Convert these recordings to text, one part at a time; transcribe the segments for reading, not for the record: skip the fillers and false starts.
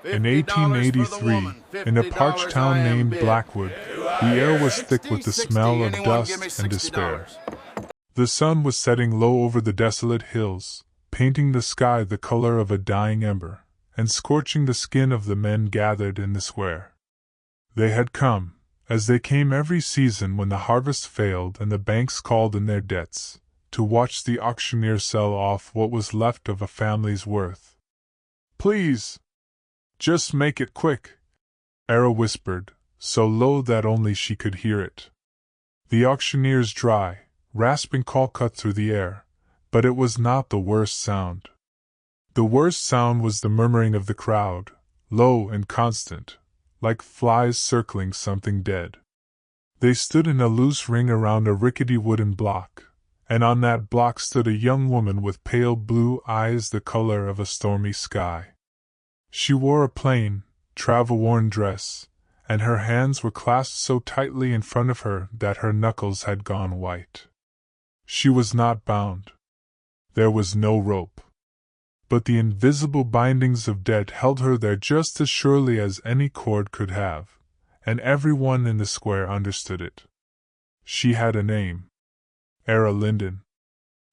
In 1883, in a parched town named Blackwood, the air was thick with the smell of dust and despair. The sun was setting low over the desolate hills, painting the sky the color of a dying ember, and scorching the skin of the men gathered in the square. They had come, as they came every season when the harvest failed and the banks called in their debts, to watch the auctioneer sell off what was left of a family's worth. "Please, just make it quick," Era whispered, so low that only she could hear it. The auctioneer's dry, rasping call cut through the air, but it was not the worst sound. The worst sound was the murmuring of the crowd, low and constant, like flies circling something dead. They stood in a loose ring around a rickety wooden block, and on that block stood a young woman with pale blue eyes the color of a stormy sky. She wore a plain, travel-worn dress, and her hands were clasped so tightly in front of her that her knuckles had gone white. She was not bound. There was no rope. But the invisible bindings of debt held her there just as surely as any cord could have, and everyone in the square understood it. She had a name. Era Linden.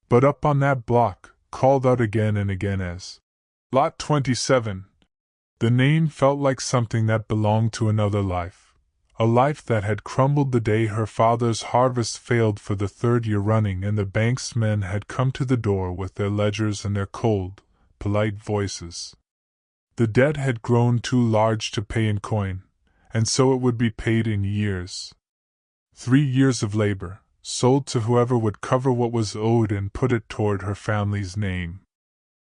But up on that block, called out again and again as Lot 27, the name felt like something that belonged to another life, a life that had crumbled the day her father's harvest failed for the third year running and the bank's men had come to the door with their ledgers and their cold, polite voices. The debt had grown too large to pay in coin, and so it would be paid in years. 3 years of labor, sold to whoever would cover what was owed and put it toward her family's name.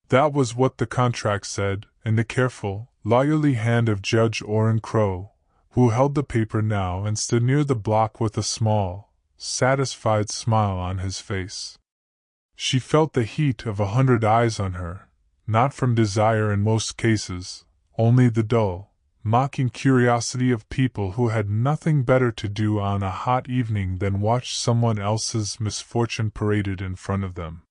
That was what the contract said, in the careful, lawyerly hand of Judge Orrin Crow, who held the paper now and stood near the block with a small, satisfied smile on his face. She felt the heat of 100 eyes on her, not from desire in most cases, only the dull, mocking curiosity of people who had nothing better to do on a hot evening than watch someone else's misfortune paraded in front of them.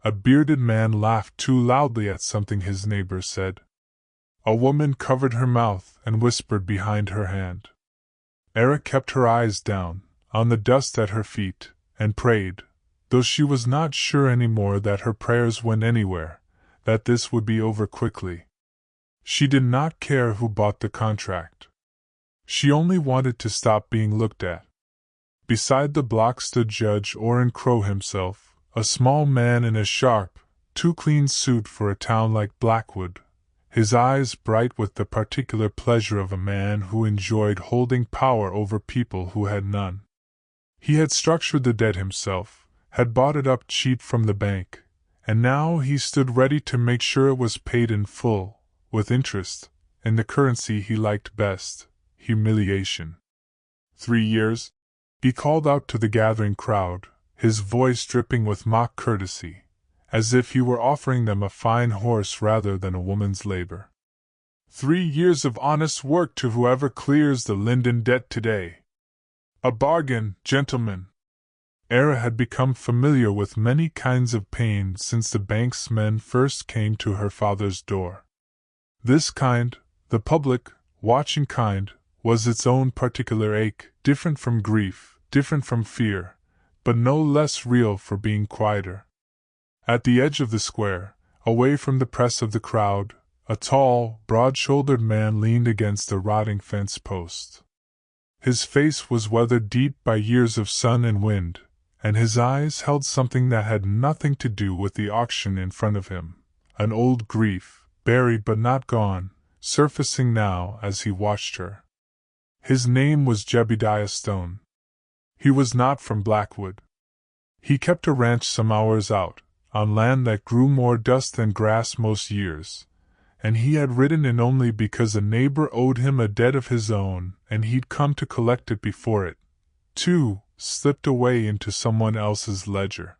A bearded man laughed too loudly at something his neighbor said. A woman covered her mouth and whispered behind her hand. Era kept her eyes down, on the dust at her feet, and prayed, though she was not sure any more that her prayers went anywhere, that this would be over quickly. She did not care who bought the contract. She only wanted to stop being looked at. Beside the block stood Judge Orrin Crow himself, a small man in a sharp, too clean suit for a town like Blackwood, his eyes bright with the particular pleasure of a man who enjoyed holding power over people who had none. He had structured the debt himself, had bought it up cheap from the bank, and now he stood ready to make sure it was paid in full, with interest, in the currency he liked best, humiliation. 3 years? He called out to the gathering crowd, his voice dripping with mock courtesy, as if he were offering them a fine horse rather than a woman's labor. 3 years of honest work to whoever clears the Linden debt today. A bargain, gentlemen. Era had become familiar with many kinds of pain since the bank's men first came to her father's door. This kind, the public, watching kind, was its own particular ache, different from grief, different from fear, but no less real for being quieter. At the edge of the square, away from the press of the crowd, a tall, broad-shouldered man leaned against a rotting fence post. His face was weathered deep by years of sun and wind, and his eyes held something that had nothing to do with the auction in front of him, an old grief, buried but not gone, surfacing now as he watched her. His name was Jebediah Stone. He was not from Blackwood. He kept a ranch some hours out, on land that grew more dust than grass most years, and he had ridden in only because a neighbor owed him a debt of his own and he'd come to collect it before it, too, slipped away into someone else's ledger.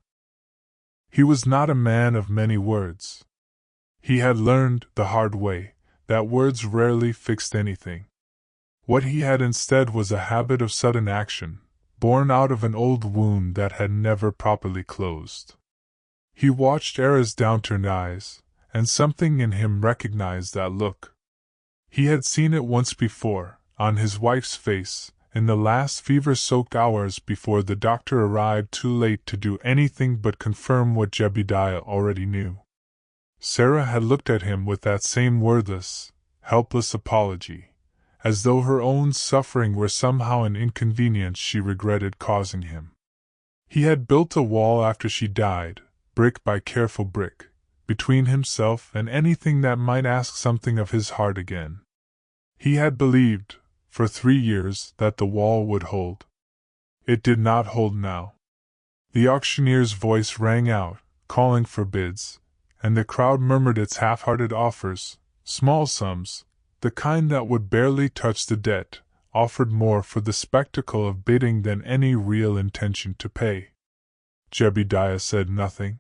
He was not a man of many words. He had learned, the hard way, that words rarely fixed anything. What he had instead was a habit of sudden action, born out of an old wound that had never properly closed. He watched Era's downturned eyes, and something in him recognized that look. He had seen it once before, on his wife's face, in the last fever-soaked hours before the doctor arrived too late to do anything but confirm what Jebediah already knew. Sarah had looked at him with that same wordless, helpless apology, as though her own suffering were somehow an inconvenience she regretted causing him. He had built a wall after she died, brick by careful brick, between himself and anything that might ask something of his heart again. He had believed, for 3 years, that the wall would hold. It did not hold now. The auctioneer's voice rang out, calling for bids, and the crowd murmured its half-hearted offers, small sums, the kind that would barely touch the debt, offered more for the spectacle of bidding than any real intention to pay. Jebediah said nothing.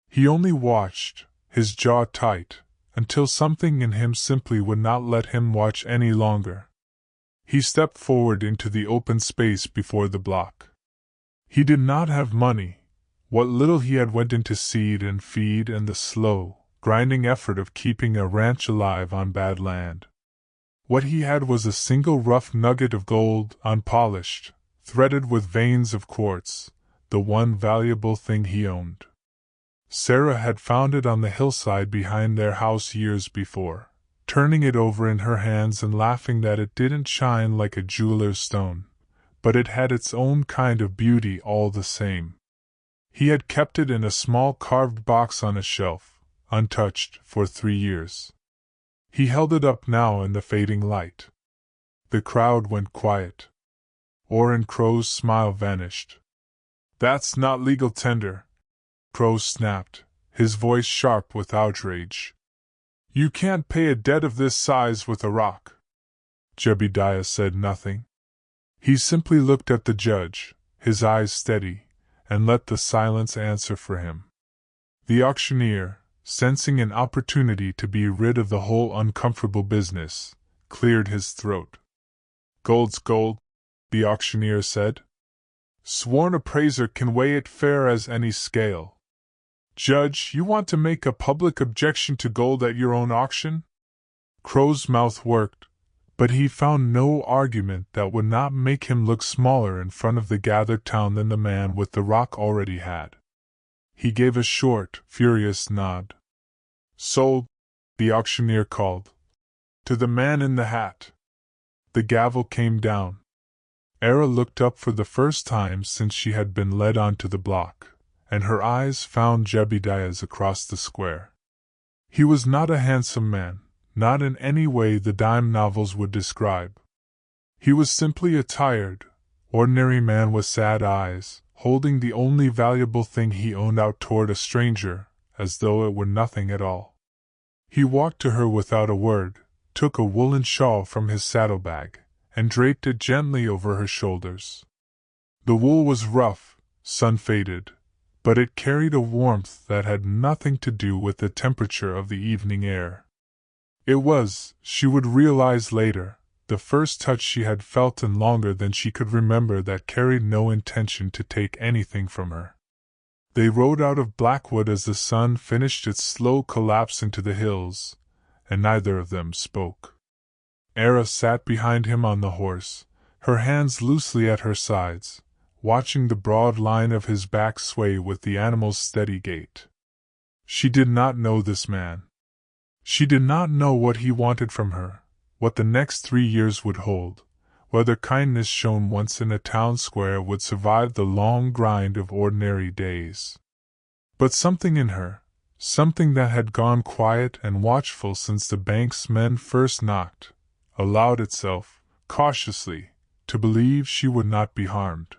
He only watched, his jaw tight, until something in him simply would not let him watch any longer. He stepped forward into the open space before the block. He did not have money. What little he had went into seed and feed and the slow, grinding effort of keeping a ranch alive on bad land. What he had was a single rough nugget of gold, unpolished, threaded with veins of quartz, the one valuable thing he owned. Sarah had found it on the hillside behind their house years before, turning it over in her hands and laughing that it didn't shine like a jeweler's stone, but it had its own kind of beauty all the same. He had kept it in a small carved box on a shelf, untouched, for 3 years. He held it up now in the fading light. The crowd went quiet. Orrin Crow's smile vanished. "That's not legal tender," Crow snapped, his voice sharp with outrage. "You can't pay a debt of this size with a rock." Jebediah said nothing. He simply looked at the judge, his eyes steady, and let the silence answer for him. The auctioneer, sensing an opportunity to be rid of the whole uncomfortable business, cleared his throat. "Gold's gold," the auctioneer said. "Sworn appraiser can weigh it fair as any scale. Judge, you want to make a public objection to gold at your own auction?" Crow's mouth worked, but he found no argument that would not make him look smaller in front of the gathered town than the man with the rock already had. He gave a short, furious nod. "Sold," the auctioneer called. "To the man in the hat." The gavel came down. Era looked up for the first time since she had been led onto the block, and her eyes found Jebediah's across the square. He was not a handsome man, not in any way the dime novels would describe. He was simply a tired, ordinary man with sad eyes, holding the only valuable thing he owned out toward a stranger, as though it were nothing at all. He walked to her without a word, took a woolen shawl from his saddlebag, and draped it gently over her shoulders. The wool was rough, sun-faded, but it carried a warmth that had nothing to do with the temperature of the evening air. It was, she would realize later, the first touch she had felt in longer than she could remember that carried no intention to take anything from her. They rode out of Blackwood as the sun finished its slow collapse into the hills, and neither of them spoke. Era sat behind him on the horse, her hands loosely at her sides, watching the broad line of his back sway with the animal's steady gait. She did not know this man. She did not know what he wanted from her, what the next 3 years would hold, whether kindness shown once in a town square would survive the long grind of ordinary days. But something in her, something that had gone quiet and watchful since the bank's men first knocked, allowed itself, cautiously, to believe she would not be harmed.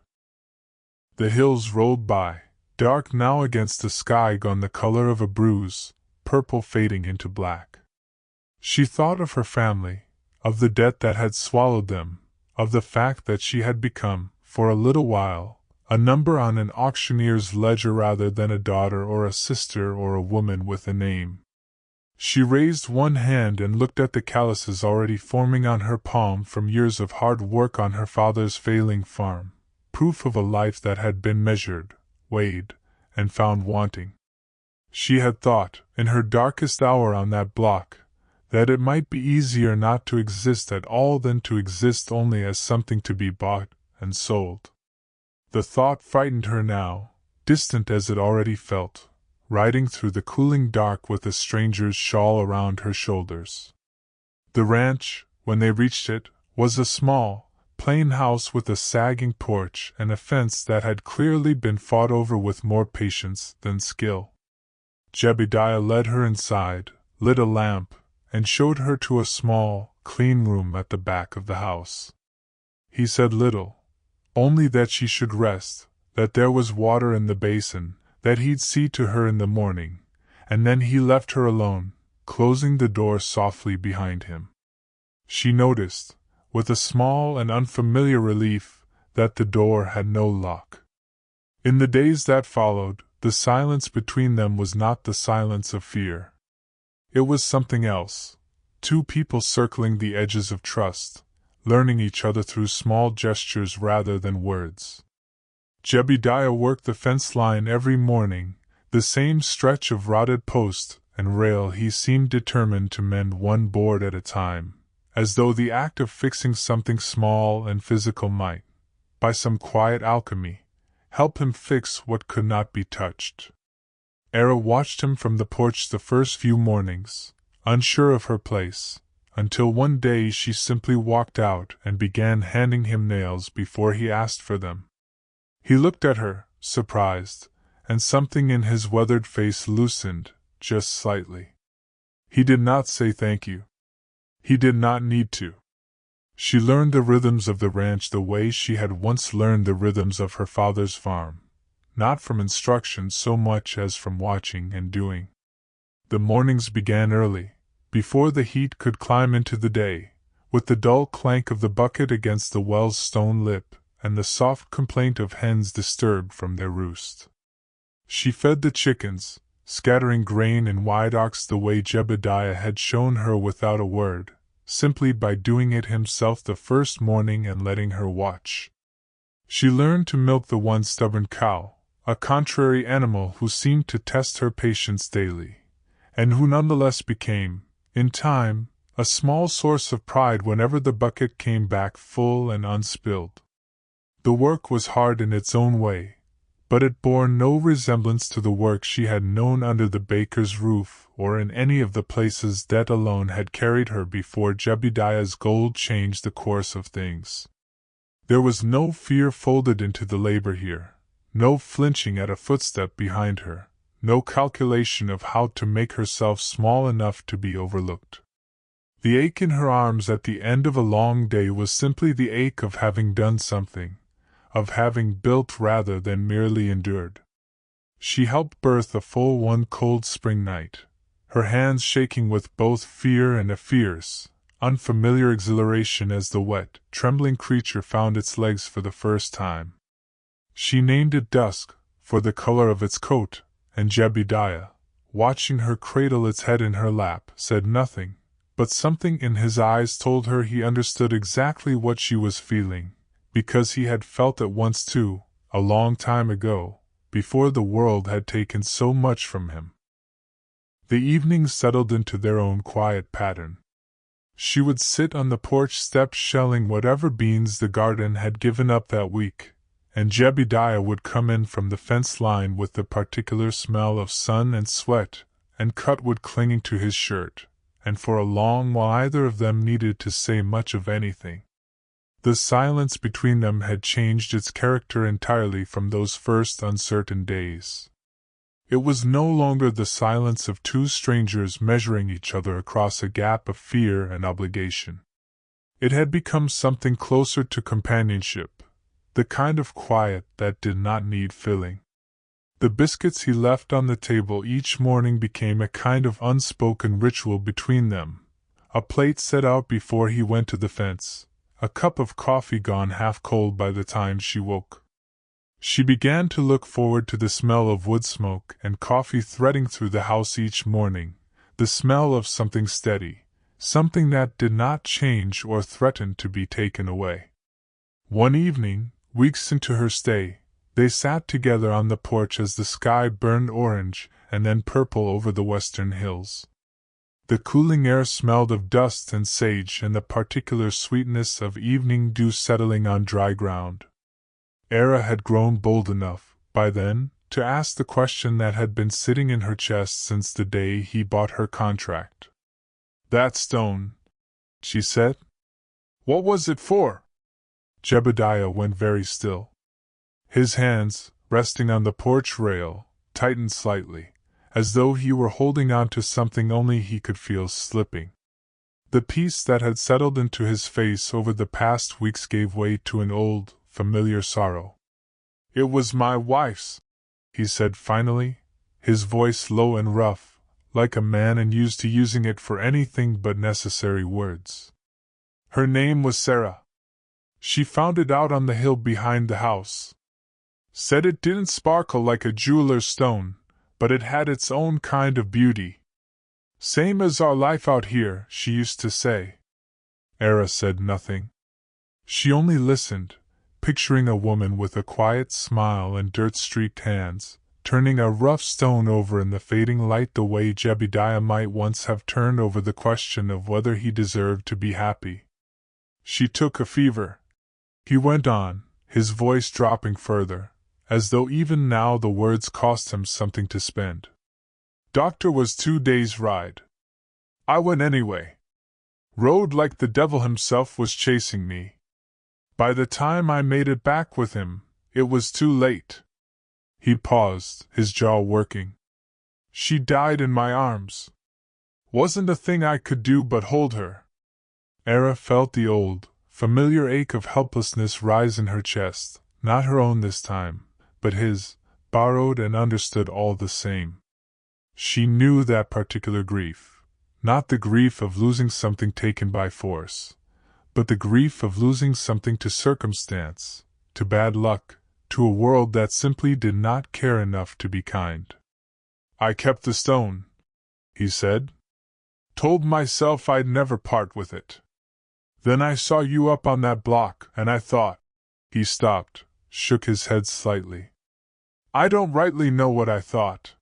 The hills rolled by, dark now against the sky gone the color of a bruise, purple fading into black. She thought of her family, of the debt that had swallowed them, of the fact that she had become, for a little while, a number on an auctioneer's ledger rather than a daughter or a sister or a woman with a name. She raised one hand and looked at the calluses already forming on her palm from years of hard work on her father's failing farm, proof of a life that had been measured, weighed, and found wanting. She had thought, in her darkest hour on that block, that it might be easier not to exist at all than to exist only as something to be bought and sold. The thought frightened her now, distant as it already felt, riding through the cooling dark with a stranger's shawl around her shoulders. The ranch, when they reached it, was a small, plain house with a sagging porch and a fence that had clearly been fought over with more patience than skill. Jebediah led her inside, lit a lamp, and showed her to a small, clean room at the back of the house. He said little, only that she should rest, that there was water in the basin, that he'd see to her in the morning, and then he left her alone, closing the door softly behind him. She noticed, with a small and unfamiliar relief, that the door had no lock. In the days that followed, the silence between them was not the silence of fear. It was something else, two people circling the edges of trust, learning each other through small gestures rather than words. Jebediah worked the fence line every morning, the same stretch of rotted post and rail he seemed determined to mend one board at a time, as though the act of fixing something small and physical might, by some quiet alchemy, help him fix what could not be touched. Era watched him from the porch the first few mornings, unsure of her place, until one day she simply walked out and began handing him nails before he asked for them. He looked at her, surprised, and something in his weathered face loosened, just slightly. He did not say thank you. He did not need to. She learned the rhythms of the ranch the way she had once learned the rhythms of her father's farm, not from instruction so much as from watching and doing. The mornings began early, before the heat could climb into the day, with the dull clank of the bucket against the well's stone lip, and the soft complaint of hens disturbed from their roost. She fed the chickens, scattering grain and white ox the way Jebediah had shown her without a word, simply by doing it himself the first morning and letting her watch. She learned to milk the one stubborn cow, a contrary animal who seemed to test her patience daily, and who nonetheless became, in time, a small source of pride whenever the bucket came back full and unspilled. The work was hard in its own way, but it bore no resemblance to the work she had known under the baker's roof or in any of the places that alone had carried her before Jebediah's gold changed the course of things. There was no fear folded into the labor here, no flinching at a footstep behind her, no calculation of how to make herself small enough to be overlooked. The ache in her arms at the end of a long day was simply the ache of having done something, of having built rather than merely endured. She helped birth a full one cold spring night, her hands shaking with both fear and a fierce, unfamiliar exhilaration as the wet, trembling creature found its legs for the first time. She named it Dusk, for the color of its coat, and Jebediah, watching her cradle its head in her lap, said nothing, but something in his eyes told her he understood exactly what she was feeling, because he had felt it once too, a long time ago, before the world had taken so much from him. The evenings settled into their own quiet pattern. She would sit on the porch steps shelling whatever beans the garden had given up that week, and Jebediah would come in from the fence line with the particular smell of sun and sweat, and cutwood clinging to his shirt, and for a long while either of them needed to say much of anything. The silence between them had changed its character entirely from those first uncertain days. It was no longer the silence of two strangers measuring each other across a gap of fear and obligation. It had become something closer to companionship, the kind of quiet that did not need filling. The biscuits he left on the table each morning became a kind of unspoken ritual between them, a plate set out before he went to the fence, a cup of coffee gone half cold by the time she woke. She began to look forward to the smell of wood smoke and coffee threading through the house each morning, the smell of something steady, something that did not change or threaten to be taken away. One evening, weeks into her stay, they sat together on the porch as the sky burned orange and then purple over the western hills. The cooling air smelled of dust and sage and the particular sweetness of evening dew settling on dry ground. Era had grown bold enough, by then, to ask the question that had been sitting in her chest since the day he bought her contract. "That stone," she said. "What was it for?" Jebediah went very still. His hands, resting on the porch rail, tightened slightly, as though he were holding on to something only he could feel slipping. The peace that had settled into his face over the past weeks gave way to an old, familiar sorrow. "It was my wife's," he said finally, his voice low and rough, like a man unused to using it for anything but necessary words. "Her name was Sarah. She found it out on the hill behind the house. Said it didn't sparkle like a jeweler's stone, but it had its own kind of beauty. Same as our life out here, she used to say." Era said nothing. She only listened, picturing a woman with a quiet smile and dirt-streaked hands, turning a rough stone over in the fading light the way Jebediah might once have turned over the question of whether he deserved to be happy. "She took a fever," he went on, his voice dropping further, as though even now the words cost him something to spend. "Doctor was 2 days' ride. I went anyway. Rode like the devil himself was chasing me. By the time I made it back with him, it was too late." He paused, his jaw working. "She died in my arms. Wasn't a thing I could do but hold her." Era felt the old, familiar ache of helplessness rise in her chest, not her own this time, but his, borrowed and understood all the same. She knew that particular grief, not the grief of losing something taken by force, but the grief of losing something to circumstance, to bad luck, to a world that simply did not care enough to be kind. "I kept the stone," he said. "Told myself I'd never part with it. Then I saw you up on that block, and I thought—" He stopped, shook his head slightly. "I don't rightly know what I thought.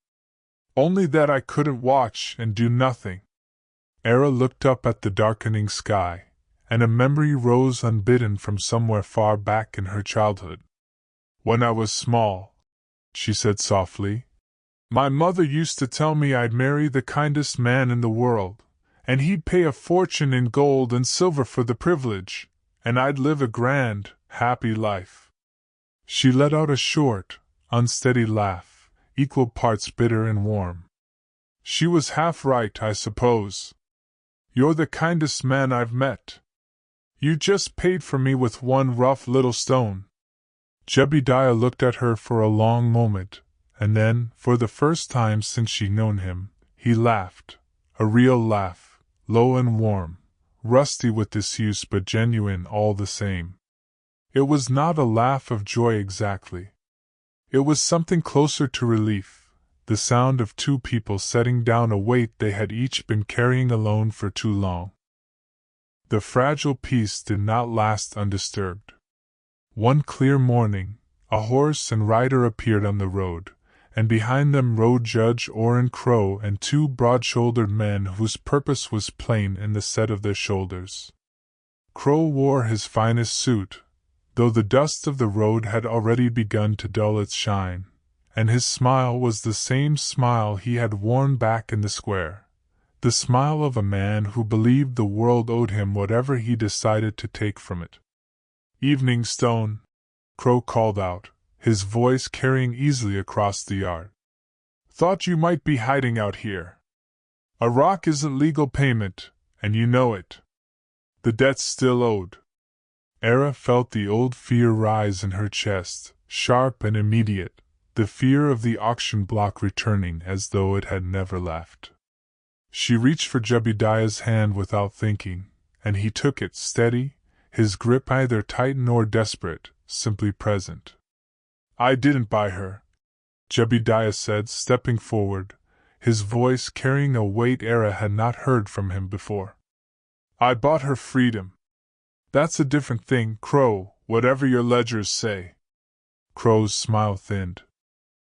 Only that I couldn't watch and do nothing." Era looked up at the darkening sky, and a memory rose unbidden from somewhere far back in her childhood. "When I was small," she said softly, "my mother used to tell me I'd marry the kindest man in the world, and he'd pay a fortune in gold and silver for the privilege, and I'd live a grand, happy life." She let out a short, unsteady laugh, equal parts bitter and warm. "She was half right, I suppose. You're the kindest man I've met. You just paid for me with one rough little stone." Jebediah looked at her for a long moment, and then, for the first time since she'd known him, he laughed, a real laugh, low and warm, rusty with disuse but genuine all the same. It was not a laugh of joy exactly. It was something closer to relief, the sound of two people setting down a weight they had each been carrying alone for too long. The fragile peace did not last undisturbed. One clear morning, a horse and rider appeared on the road, and behind them rode Judge Orrin Crow and 2 broad-shouldered men whose purpose was plain in the set of their shoulders. Crow wore his finest suit, though the dust of the road had already begun to dull its shine, and his smile was the same smile he had worn back in the square, the smile of a man who believed the world owed him whatever he decided to take from it. "Evening, Stone," Crow called out, his voice carrying easily across the yard. "Thought you might be hiding out here. A rock isn't legal payment, and you know it. The debt's still owed." Era felt the old fear rise in her chest, sharp and immediate, the fear of the auction block returning as though it had never left. She reached for Jebediah's hand without thinking, and he took it steady, his grip neither tight nor desperate, simply present. "I didn't buy her," Jebediah said, stepping forward, his voice carrying a weight Era had not heard from him before. "I bought her freedom." "That's a different thing, Crow, whatever your ledgers say." Crow's smile thinned.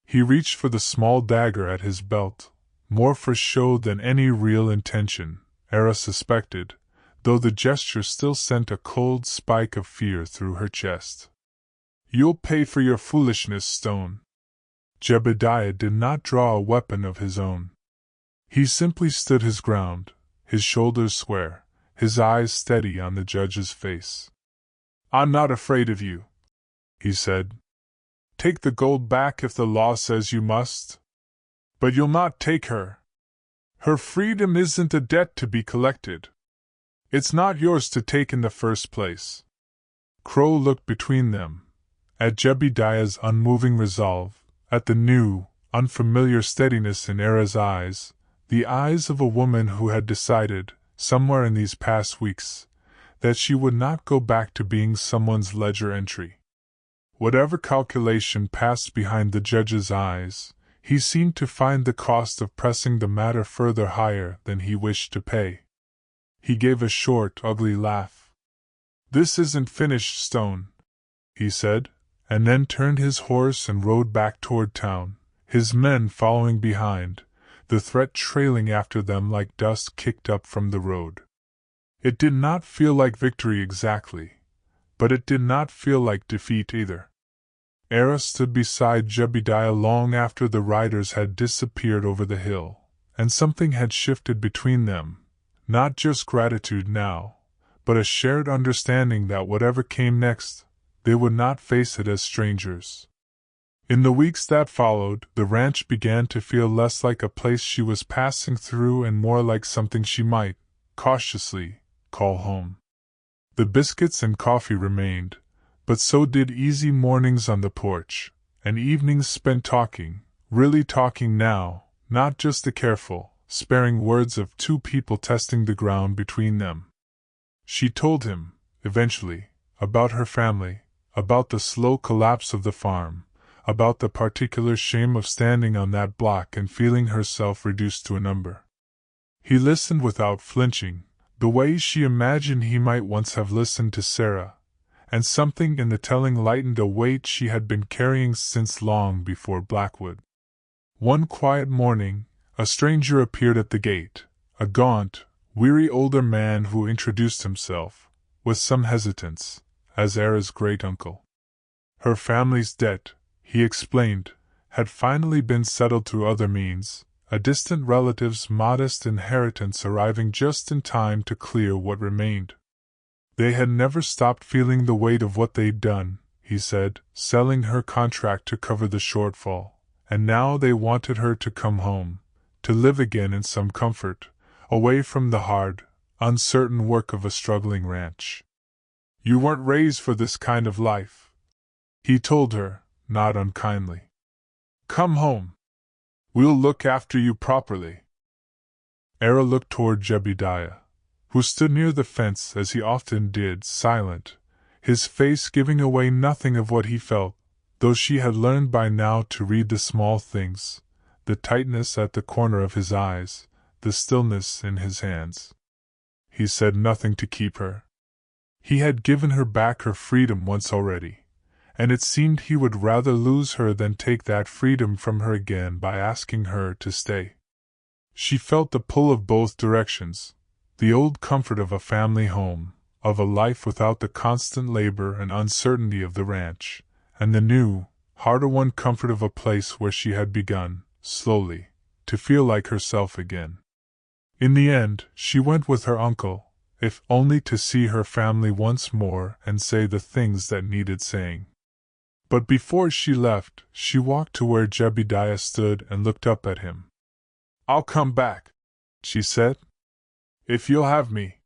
He reached for the small dagger at his belt, more for show than any real intention, Era suspected, though the gesture still sent a cold spike of fear through her chest. "You'll pay for your foolishness, Stone." Jebediah did not draw a weapon of his own. He simply stood his ground, his shoulders square, his eyes steady on the judge's face. "I'm not afraid of you," he said. "Take the gold back if the law says you must. But you'll not take her. Her freedom isn't a debt to be collected. It's not yours to take in the first place." Crow looked between them, at Jebediah's unmoving resolve, at the new, unfamiliar steadiness in Era's eyes, the eyes of a woman who had decided, somewhere in these past weeks, that she would not go back to being someone's ledger entry. Whatever calculation passed behind the judge's eyes, he seemed to find the cost of pressing the matter further higher than he wished to pay. He gave a short, ugly laugh. "This isn't finished, Stone," he said, and then turned his horse and rode back toward town, his men following behind, the threat trailing after them like dust kicked up from the road. It did not feel like victory exactly, but it did not feel like defeat either. Era stood beside Jebediah long after the riders had disappeared over the hill, and something had shifted between them, not just gratitude now, but a shared understanding that whatever came next, they would not face it as strangers. In the weeks that followed, the ranch began to feel less like a place she was passing through and more like something she might, cautiously, call home. The biscuits and coffee remained, but so did easy mornings on the porch, and evenings spent talking, really talking now, not just the careful, sparing words of two people testing the ground between them. She told him, eventually, about her family, about the slow collapse of the farm, about the particular shame of standing on that block and feeling herself reduced to a number. He listened without flinching, the way she imagined he might once have listened to Sarah, and something in the telling lightened a weight she had been carrying since long before Blackwood. One quiet morning, a stranger appeared at the gate, a gaunt, weary older man who introduced himself, with some hesitance, as Era's great-uncle. Her family's debt, he explained, had finally been settled through other means, a distant relative's modest inheritance arriving just in time to clear what remained. They had never stopped feeling the weight of what they'd done, he said, selling her contract to cover the shortfall, and now they wanted her to come home, to live again in some comfort, away from the hard, uncertain work of a struggling ranch. "You weren't raised for this kind of life," he told her, not unkindly. "Come home. We'll look after you properly." Era looked toward Jebediah, who stood near the fence as he often did, silent, his face giving away nothing of what he felt, though she had learned by now to read the small things, the tightness at the corner of his eyes, the stillness in his hands. He said nothing to keep her. He had given her back her freedom once already, and it seemed he would rather lose her than take that freedom from her again by asking her to stay. She felt the pull of both directions, the old comfort of a family home, of a life without the constant labor and uncertainty of the ranch, and the new, harder-won comfort of a place where she had begun, slowly, to feel like herself again. In the end, she went with her uncle, if only to see her family once more and say the things that needed saying. But before she left, she walked to where Jebediah stood and looked up at him. "I'll come back," she said. "If you'll have me."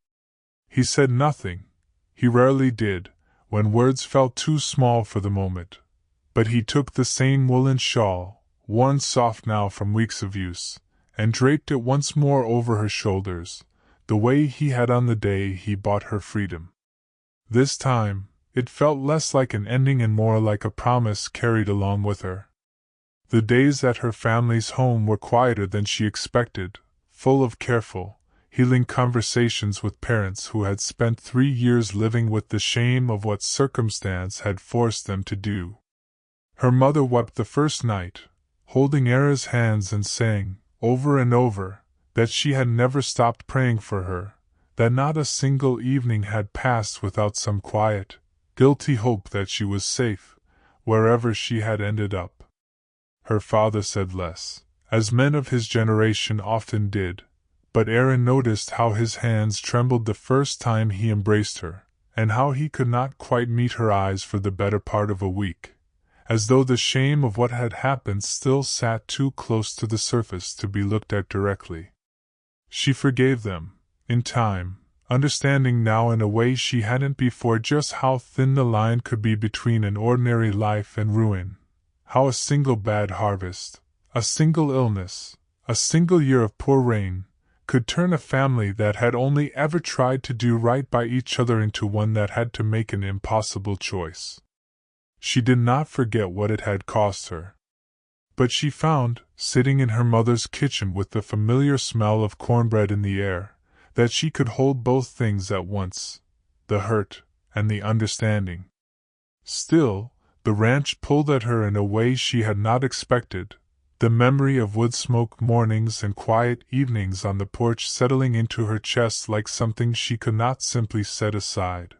He said nothing. He rarely did, when words felt too small for the moment. But he took the same woolen shawl, worn soft now from weeks of use, and draped it once more over her shoulders, the way he had on the day he bought her freedom. This time, it felt less like an ending and more like a promise carried along with her. The days at her family's home were quieter than she expected, full of careful, healing conversations with parents who had spent 3 years living with the shame of what circumstance had forced them to do. Her mother wept the first night, holding Era's hands and saying, over and over, that she had never stopped praying for her, that not a single evening had passed without some quiet, guilty hope that she was safe, wherever she had ended up. Her father said less, as men of his generation often did, but Aaron noticed how his hands trembled the first time he embraced her, and how he could not quite meet her eyes for the better part of a week, as though the shame of what had happened still sat too close to the surface to be looked at directly. She forgave them, in time, understanding now in a way she hadn't before just how thin the line could be between an ordinary life and ruin, how a single bad harvest, a single illness, a single year of poor rain, could turn a family that had only ever tried to do right by each other into one that had to make an impossible choice. She did not forget what it had cost her. But she found, sitting in her mother's kitchen with the familiar smell of cornbread in the air, that she could hold both things at once, the hurt and the understanding. Still, the ranch pulled at her in a way she had not expected, the memory of wood-smoked mornings and quiet evenings on the porch settling into her chest like something she could not simply set aside.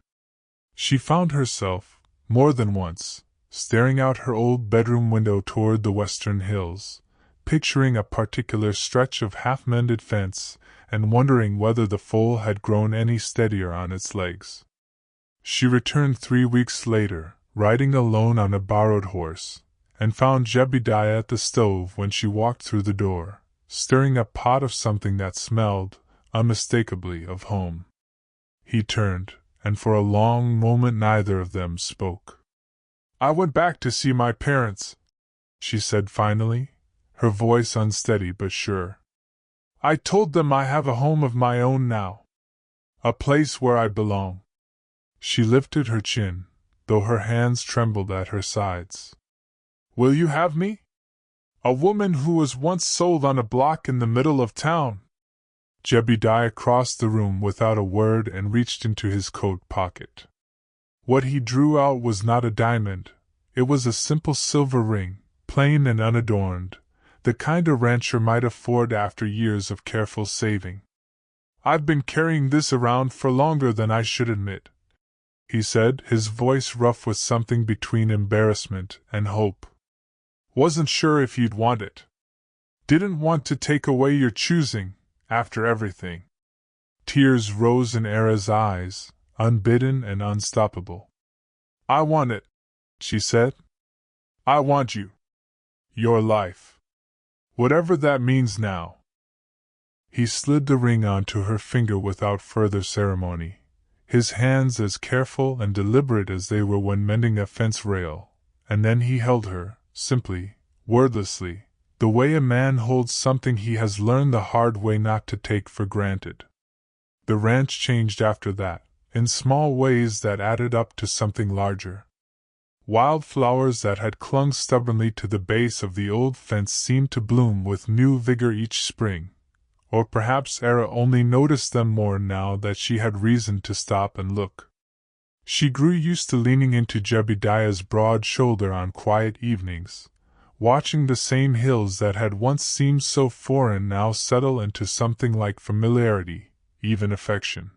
She found herself, more than once, staring out her old bedroom window toward the western hills, picturing a particular stretch of half-mended fence, and wondering whether the foal had grown any steadier on its legs. She returned 3 weeks later, riding alone on a borrowed horse, and found Jebediah at the stove when she walked through the door, stirring a pot of something that smelled, unmistakably, of home. He turned, and for a long moment neither of them spoke. "I went back to see my parents," she said finally, her voice unsteady but sure. "I told them I have a home of my own now. A place where I belong." She lifted her chin, though her hands trembled at her sides. "Will you have me? A woman who was once sold on a block in the middle of town." Jebediah crossed the room without a word and reached into his coat pocket. What he drew out was not a diamond, it was a simple silver ring, plain and unadorned, the kind a rancher might afford after years of careful saving. "I've been carrying this around for longer than I should admit," he said, his voice rough with something between embarrassment and hope. "Wasn't sure if you'd want it. Didn't want to take away your choosing, after everything." Tears rose in Era's eyes, unbidden and unstoppable. "I want it," she said. "I want you. Your life. Whatever that means now." He slid the ring onto her finger without further ceremony, his hands as careful and deliberate as they were when mending a fence rail, and then he held her, simply, wordlessly, the way a man holds something he has learned the hard way not to take for granted. The ranch changed after that, in small ways that added up to something larger. Wild flowers that had clung stubbornly to the base of the old fence seemed to bloom with new vigor each spring, or perhaps Era only noticed them more now that she had reason to stop and look. She grew used to leaning into Jebediah's broad shoulder on quiet evenings, watching the same hills that had once seemed so foreign now settle into something like familiarity, even affection.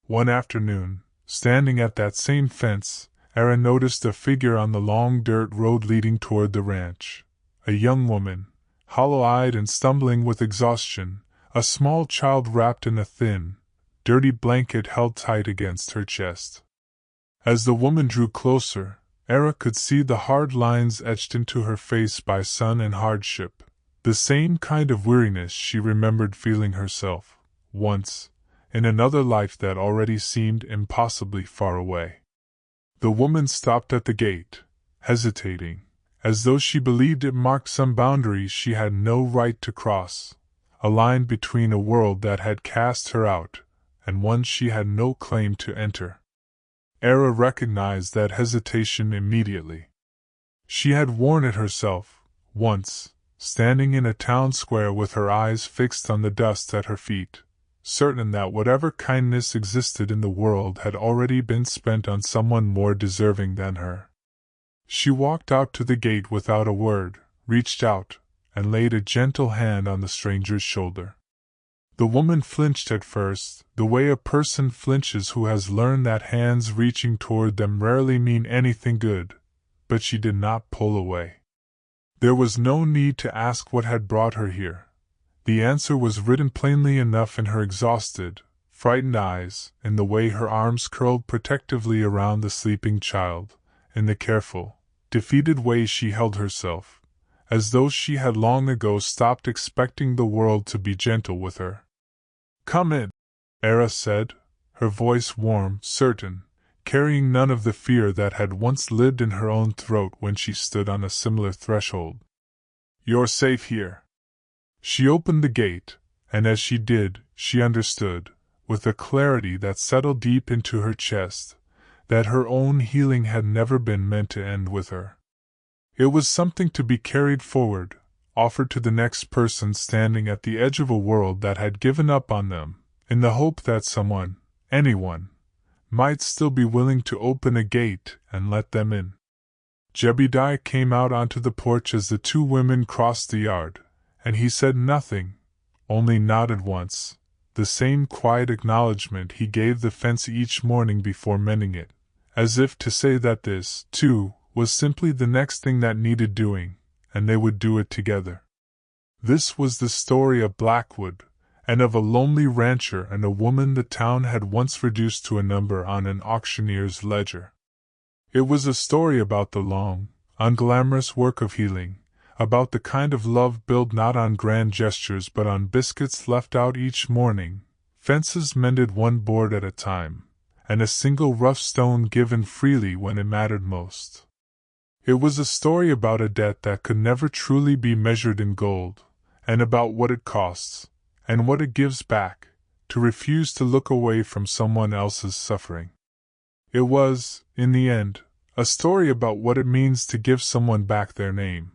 One afternoon, standing at that same fence, Era noticed a figure on the long dirt road leading toward the ranch. A young woman, hollow-eyed and stumbling with exhaustion, a small child wrapped in a thin, dirty blanket held tight against her chest. As the woman drew closer, Era could see the hard lines etched into her face by sun and hardship, the same kind of weariness she remembered feeling herself, once, in another life that already seemed impossibly far away. The woman stopped at the gate, hesitating, as though she believed it marked some boundaries she had no right to cross, a line between a world that had cast her out and one she had no claim to enter. Era recognized that hesitation immediately. She had worn it herself, once, standing in a town square with her eyes fixed on the dust at her feet, certain that whatever kindness existed in the world had already been spent on someone more deserving than her. She walked out to the gate without a word, reached out, and laid a gentle hand on the stranger's shoulder. The woman flinched at first, the way a person flinches who has learned that hands reaching toward them rarely mean anything good, but she did not pull away. There was no need to ask what had brought her here. The answer was written plainly enough in her exhausted, frightened eyes, in the way her arms curled protectively around the sleeping child, in the careful, defeated way she held herself, as though she had long ago stopped expecting the world to be gentle with her. "Come in," Era said, her voice warm, certain, carrying none of the fear that had once lived in her own throat when she stood on a similar threshold. "You're safe here." She opened the gate, and as she did, she understood, with a clarity that settled deep into her chest, that her own healing had never been meant to end with her. It was something to be carried forward, offered to the next person standing at the edge of a world that had given up on them, in the hope that someone, anyone, might still be willing to open a gate and let them in. Jebediah came out onto the porch as the two women crossed the yard, and he said nothing, only nodded once, the same quiet acknowledgment he gave the fence each morning before mending it, as if to say that this, too, was simply the next thing that needed doing, and they would do it together. This was the story of Blackwood, and of a lonely rancher and a woman the town had once reduced to a number on an auctioneer's ledger. It was a story about the long, unglamorous work of healing, about the kind of love built not on grand gestures but on biscuits left out each morning, fences mended one board at a time, and a single rough stone given freely when it mattered most. It was a story about a debt that could never truly be measured in gold, and about what it costs, and what it gives back, to refuse to look away from someone else's suffering. It was, in the end, a story about what it means to give someone back their name,